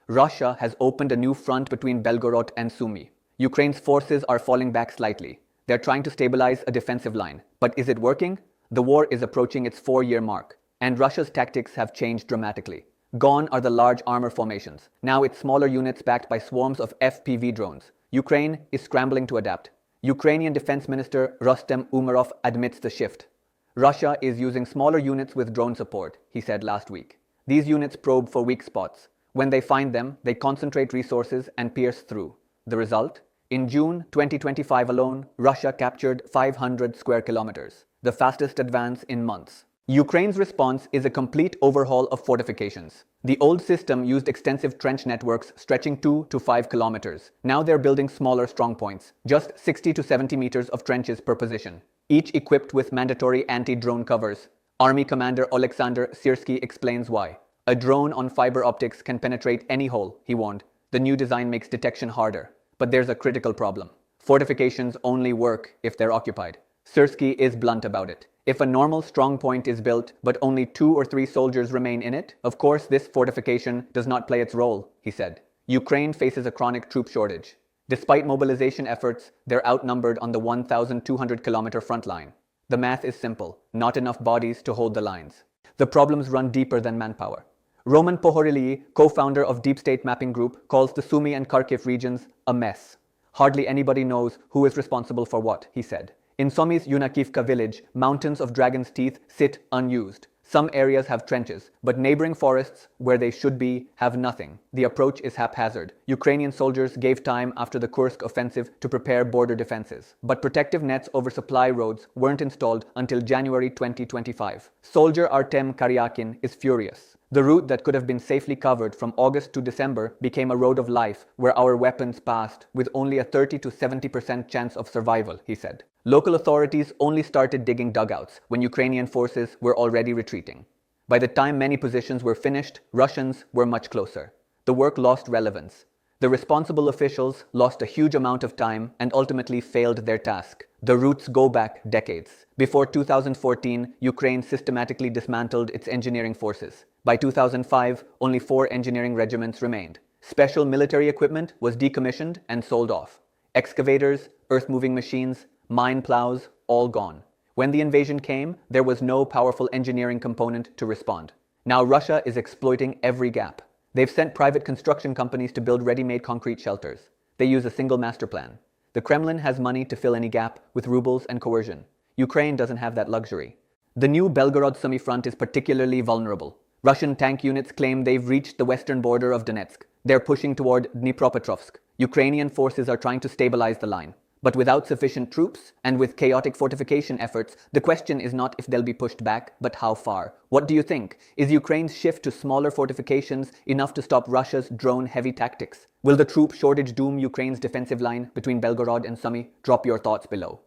Russia has opened a new front between Belgorod and Sumy. Ukraine's forces are falling back slightly. They're trying to stabilize a defensive line. But is it working? The war is approaching its 4-year mark, and Russia's tactics have changed dramatically. Gone are the large armor formations. Now it's smaller units backed by swarms of FPV drones. Ukraine is scrambling to adapt. Ukrainian Defense Minister Rustem Umerov admits the shift. Russia is using smaller units with drone support, he said last week. These units probe for weak spots. When they find them, they concentrate resources and pierce through. The result? In June 2025 alone, Russia captured 500 square kilometers, the fastest advance in months. Ukraine's response is a complete overhaul of fortifications. The old system used extensive trench networks stretching 2 to 5 kilometers. Now they're building smaller strongpoints, just 60 to 70 meters of trenches per position, each equipped with mandatory anti-drone covers. Army Commander Alexander Syrsky explains why. A drone on fiber optics can penetrate any hole, he warned. The new design makes detection harder. But there's a critical problem. Fortifications only work if they're occupied. Syrsky is blunt about it. If a normal strong point is built, but only 2 or 3 soldiers remain in it, of course this fortification does not play its role, he said. Ukraine faces a chronic troop shortage. Despite mobilization efforts, they're outnumbered on the 1,200-kilometer front line. The math is simple. Not enough bodies to hold the lines. The problems run deeper than manpower. Roman Pohorily, co-founder of DeepState mapping group, calls the Sumy and Kharkiv regions a mess. Hardly anybody knows who is responsible for what, he said. In Sumy's Yunakivka village, mountains of dragon's teeth sit unused. Some areas have trenches, but neighboring forests, where they should be, have nothing. The approach is haphazard. Ukrainian soldiers gave time after the Kursk offensive to prepare border defenses. But protective nets over supply roads weren't installed until January 2025. Soldier Artem Karyakin is furious. The route that could have been safely covered from August to December became a road of life where our weapons passed with only a 30 to 70% chance of survival, he said. Local authorities only started digging dugouts when Ukrainian forces were already retreating. By the time many positions were finished, Russians were much closer. The work lost relevance. The responsible officials lost a huge amount of time and ultimately failed their task. The roots go back decades. Before 2014, Ukraine systematically dismantled its engineering forces. By 2005, only 4 engineering regiments remained. Special military equipment was decommissioned and sold off. Excavators, earth-moving machines, mine plows, all gone. When the invasion came, there was no powerful engineering component to respond. Now Russia is exploiting every gap. They've sent private construction companies to build ready-made concrete shelters. They use a single master plan. The Kremlin has money to fill any gap with rubles and coercion. Ukraine doesn't have that luxury. The new Belgorod Sumy front is particularly vulnerable. Russian tank units claim they've reached the western border of Donetsk. They're pushing toward Dnipropetrovsk. Ukrainian forces are trying to stabilize the line. But without sufficient troops and with chaotic fortification efforts, the question is not if they'll be pushed back, but how far. What do you think? Is Ukraine's shift to smaller fortifications enough to stop Russia's drone-heavy tactics? Will the troop shortage doom Ukraine's defensive line between Belgorod and Sumy? Drop your thoughts below.